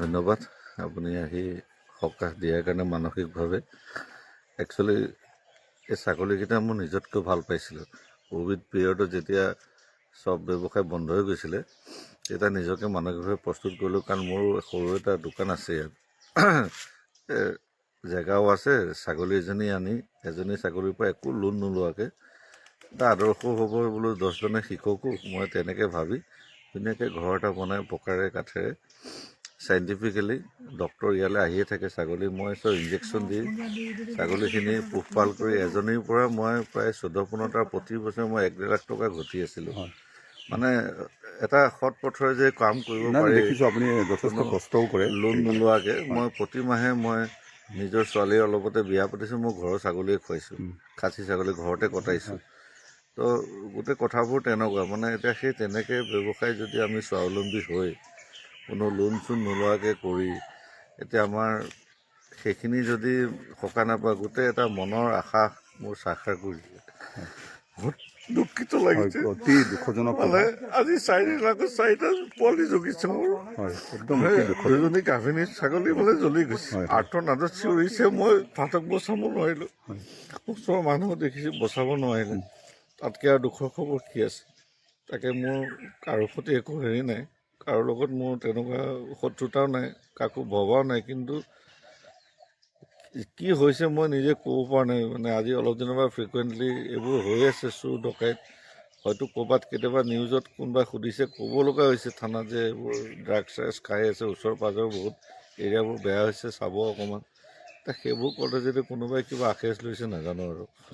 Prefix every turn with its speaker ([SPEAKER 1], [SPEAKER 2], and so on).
[SPEAKER 1] ধন্যবাদ আপুনি আহি সকাহ দিয়াৰ কাৰণে মানসিকভাৱে। একচুৱেলি এই ছাগলীকেইটা মই নিজতকৈ ভাল পাইছিলোঁ। ক'ভিড পিৰিয়ডত যেতিয়া চব ব্যৱসায় বন্ধ হৈ গৈছিলে তেতিয়া নিজকে মানসিকভাৱে প্ৰস্তুত কৰিলোঁ, কাৰণ মোৰ সৰু এটা দোকান আছে ইয়াত, জেগাও আছে। ছাগলী এজনী আনি এজনী ছাগলীৰ পৰা একো লোন নোলোৱাকৈ এটা আদৰ্শ হ'ব বোলো, 10জনে শিককো। মই তেনেকৈ ভাবি ধুনীয়াকৈ ঘৰ এটা বনাই পকাৰে কাঠেৰে চাইণ্টিফিকেলি ডক্তৰ ইয়ালৈ আহিয়ে থাকে। ছাগলী মই চব ইনজেকশ্যন দি ছাগলীখিনি পোহপাল কৰি এজনীৰ পৰা মই প্ৰায় 14-15টা প্ৰতি বছৰে মই 1-1.5 লাখ টকা ঘটি আছিলোঁ। মানে এটা সৎ পথৰে যে কাম কৰিব পাৰি,
[SPEAKER 2] দেখিছোঁ আপুনি যথেষ্ট কষ্টও কৰে।
[SPEAKER 1] লোন নোলোৱাকৈ মই প্ৰতি মাহে মই নিজৰ ছোৱালীৰ অলপতে বিয়া পাতিছোঁ, মোৰ ঘৰৰ ছাগলীয়ে খুৱাইছোঁ, খাচী ছাগলী ঘৰতে কটাইছোঁ। তো গোটেই কথাবোৰ তেনেকুৱা, মানে এতিয়া সেই তেনেকৈ ব্যৱসায় যদি আমি স্বাৱলম্বী হৈ কোনো লোন চোন নোলোৱাকৈ কৰি এতিয়া আমাৰ সেইখিনি যদি সকাহ নাপায়, গোটেই এটা মনৰ আশা মোৰ সাকাৰ কৰি দিলে। বহুত দুখিত লাগিছে,
[SPEAKER 2] অতি দুখজনক।
[SPEAKER 1] মানে আজি 4 লাখত 4টা পোৱালি জগিছে মোৰ। দুজনী গাভিনী ছাগলী মানে জ্বলি গৈছে, আৰ্থনাদত চিঞৰিছে। মই তাহাঁতক বচাব নোৱাৰিলোঁ, ওচৰৰ মানুহ দেখিছোঁ বচাব নোৱাৰিলে। তাতকৈ আৰু দুখৰ খবৰ কি আছে? তাকে মোৰ কাৰো প্ৰতি একো হেৰি নাই, কাৰো লগত মোৰ তেনেকুৱা শত্ৰুতাও নাই, কাকো ভবাও নাই, কিন্তু কি হৈছে মই নিজে ক'ব পৰা নাই। মানে আজি অলপ দিনৰ পৰা ফ্ৰিকুৱেণ্টলি এইবোৰ হৈ আছে, চুৰ ডকাইত। হয়তো ক'ৰবাত কেতিয়াবা নিউজত কোনোবাই সুধিছে, ক'ব লগা হৈছে থানাত যে এইবোৰ ড্ৰাগছ চ্ৰাগছ খাই আছে, ওচৰ পাঁজৰ বহুত এৰিয়াবোৰ বেয়া হৈছে, চাব অকণমান। সেইবোৰ ক'লে যদি কোনোবাই কিবা আশেষ লৈছে নাজানো আৰু।